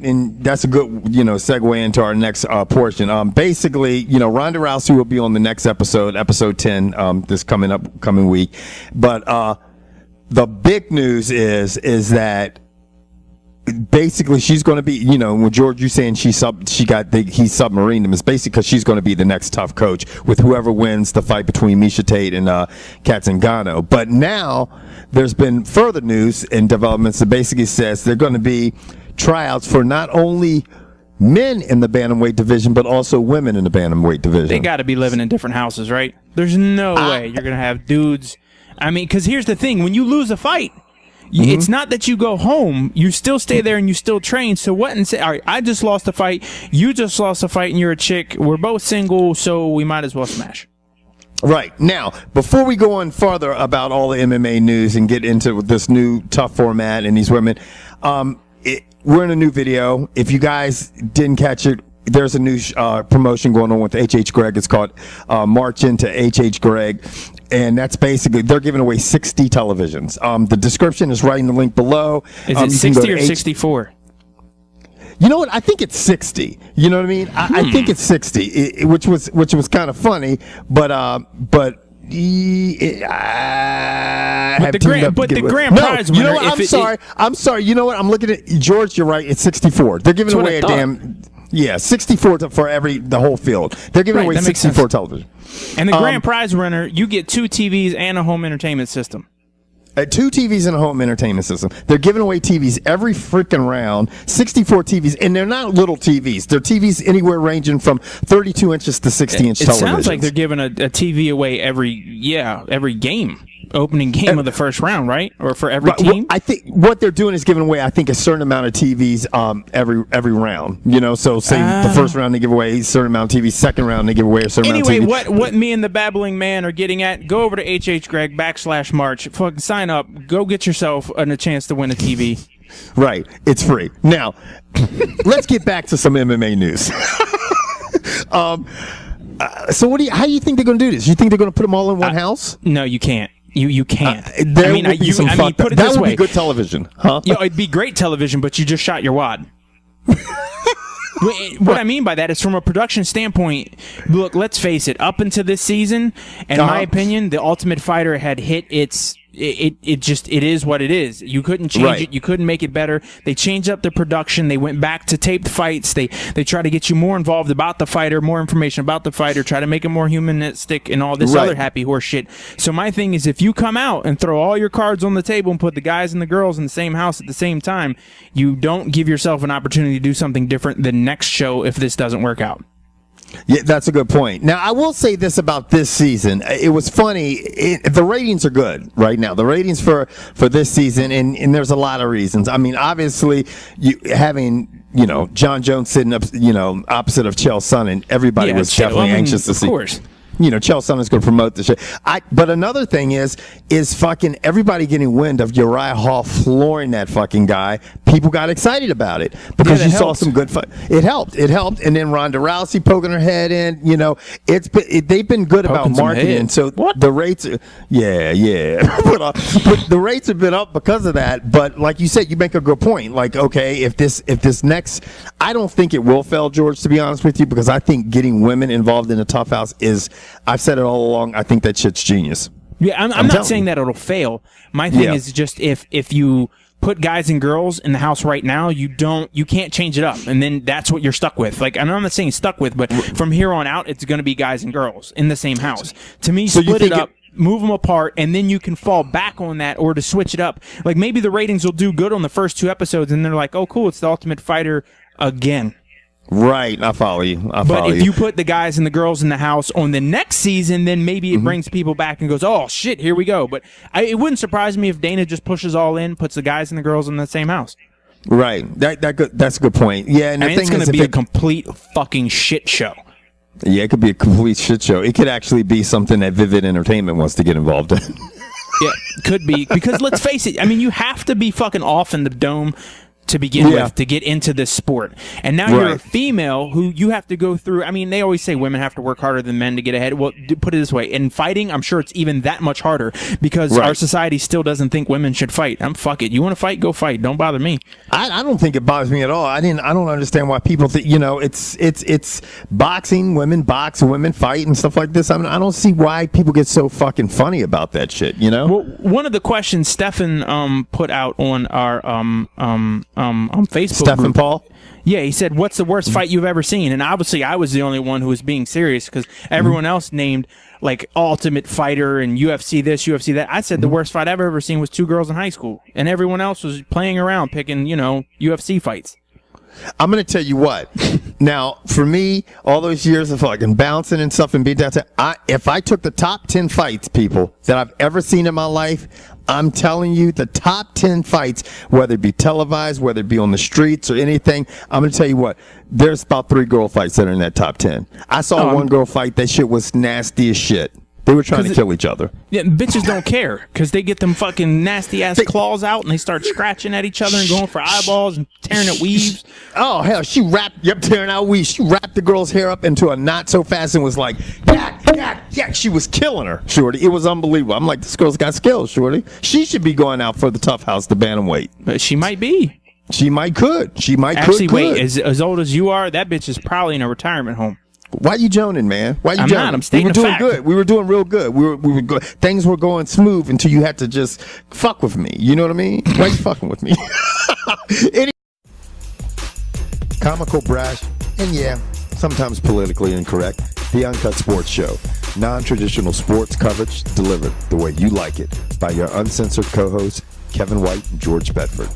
and that's a good, segue into our next portion. Basically, Ronda Rousey will be on the next episode 10, this coming week. But the big news is that basically she's going to be, when George, you saying he submarined him, it's basically because she's going to be the next tough coach with whoever wins the fight between Miesha Tate and Kat Zingano. But now there's been further news and developments that basically says they're going to be tryouts for not only men in the bantamweight division but also women in the bantamweight division. They got to be living in different houses, right? There's no way you're going to have dudes. I mean, because here's the thing: when you lose a fight, it's not that you go home. You still stay there and you still train. So what and say, all right, I just lost a fight. You just lost a fight and you're a chick. We're both single, so we might as well smash. Right. Now, before we go on further about all the MMA news and get into this new tough format and these women, we're in a new video. If you guys didn't catch it, there's a new promotion going on with HH Gregg. It's called March into HH Gregg. And that's basically, they're giving away 60 televisions. The description is right in the link below. Is it 60 or 64? You know what? I think it's 60. You know what I mean? I think it's 60, which was kind of funny, but the grand prize winner. You know what? I'm sorry. You know what? I'm looking at George. You're right. It's 64. They're giving away a damn. Yeah, 64 for the whole field. They're giving away 64 television. And the grand prize winner, you get 2 TVs and a home entertainment system. 2 TVs and a home entertainment system. They're giving away TVs every freaking round. 64 TVs, and they're not little TVs. They're TVs anywhere ranging from 32 inches to 60-inch television. It sounds like they're giving a TV away every game. Opening game of the first round, right? Or for every team? Well, I think what they're doing is giving away, I think, a certain amount of TVs every round. So say the first round they give away a certain amount of TVs, second round they give away a certain amount of TVs. Anyway, what me and the babbling man are getting at, go over to HH Gregg /March. Fucking sign up. Go get yourself a chance to win a TV. Right. It's free. Now, let's get back to some MMA news. So how do you think they're going to do this? You think they're going to put them all in one house? No, you can't. You can't. Put it this way. Would be good television, huh? It'd be great television, but you just shot your wad. What I mean by that is from a production standpoint, look, let's face it, up until this season, in my opinion, the Ultimate Fighter had hit its... It is what it is. You couldn't change it. You couldn't make it better. They changed up their production. They went back to taped fights. They try to get you more involved about the fighter, more information about the fighter, try to make it more humanistic and all this other happy horse shit. So my thing is, if you come out and throw all your cards on the table and put the guys and the girls in the same house at the same time, you don't give yourself an opportunity to do something different the next show if this doesn't work out. Yeah, that's a good point. Now, I will say this about this season. It was funny. The ratings are good right now. The ratings for this season, and there's a lot of reasons. I mean, obviously, having John Jones sitting up, opposite of Chael Sonnen, everybody was definitely anxious to see. Of course. Chael Sonnen's going to promote the shit. But another thing is fucking everybody getting wind of Uriah Hall flooring that fucking guy. People got excited about it because you saw some good fight. It helped. And then Ronda Rousey poking her head in. They've been good about marketing. So the rates, but the rates have been up because of that. But like you said, you make a good point. Like, okay, if this next, I don't think it will fail, George. To be honest with you, because I think getting women involved in a tough house is. I've said it all along. I think that shit's genius. Yeah, I'm not saying that it'll fail. My thing is just if you put guys and girls in the house right now, you can't change it up, and then that's what you're stuck with. Like, and I'm not saying stuck with, but from here on out, it's going to be guys and girls in the same house. To me, so split it up. Move them apart, and then you can fall back on that or to switch it up. Like, maybe the ratings will do good on the first 2 episodes, and they're like, oh, cool, it's the Ultimate Fighter again. Right, I follow you. But if you put the guys and the girls in the house on the next season, then maybe it brings people back and goes, oh, shit, here we go. But it wouldn't surprise me if Dana just pushes all in, puts the guys and the girls in the same house. Right. That's a good point. Yeah, and it's going to be a complete fucking shit show. Yeah, it could be a complete shit show. It could actually be something that Vivid Entertainment wants to get involved in. Yeah, could be. Because let's face it, I mean, you have to be fucking off in the dome to begin with to get into this sport. And now you're a female who you have to go through. I mean, they always say women have to work harder than men to get ahead. Well, put it this way. In fighting, I'm sure it's even that much harder because our society still doesn't think women should fight. Fuck it. You want to fight? Go fight. Don't bother me. I don't think it bothers me at all. I don't understand why people think, it's boxing, women box, women fight and stuff like this. I mean, I don't see why people get so fucking funny about that shit, Well, one of the questions Stefan put out on our Facebook Stefan group. Paul? Yeah, he said, what's the worst fight you've ever seen? And obviously I was the only one who was being serious because everyone else named like Ultimate Fighter and UFC this, UFC that. I said the worst fight I've ever seen was 2 girls in high school. And everyone else was playing around picking, UFC fights. I'm going to tell you what. Now, for me, all those years of fucking bouncing and stuff and being down, if I took the top 10 fights, people, that I've ever seen in my life, I'm telling you, the top 10 fights, whether it be televised, whether it be on the streets or anything, I'm going to tell you what, there's about 3 girl fights that are in that top 10. I saw one girl fight, that shit was nasty as shit. They were trying to kill each other. Yeah, bitches don't care because they get them fucking nasty-ass claws out and they start scratching at each other and going for eyeballs and tearing at weaves. Oh, hell, tearing out weaves. She wrapped the girl's hair up into a knot so fast and was like, yeah, she was killing her, Shorty. It was unbelievable. I'm like, this girl's got skills, Shorty. She should be going out for the tough house, the bantamweight. But she might be. She might could. Actually, wait, as old as you are, that bitch is probably in a retirement home. Why you joning, man? Why you I'm joning? not. I'm stating We were doing fact. good. We were doing real good. We were good. Things were going smooth until you had to just fuck with me. You know what I mean? Why you fucking with me? Comical, brash, and yeah, sometimes politically incorrect. The UnCut Sports Show. Non-traditional sports coverage delivered the way you like it by your uncensored co-hosts, Kevin White and George Bedford.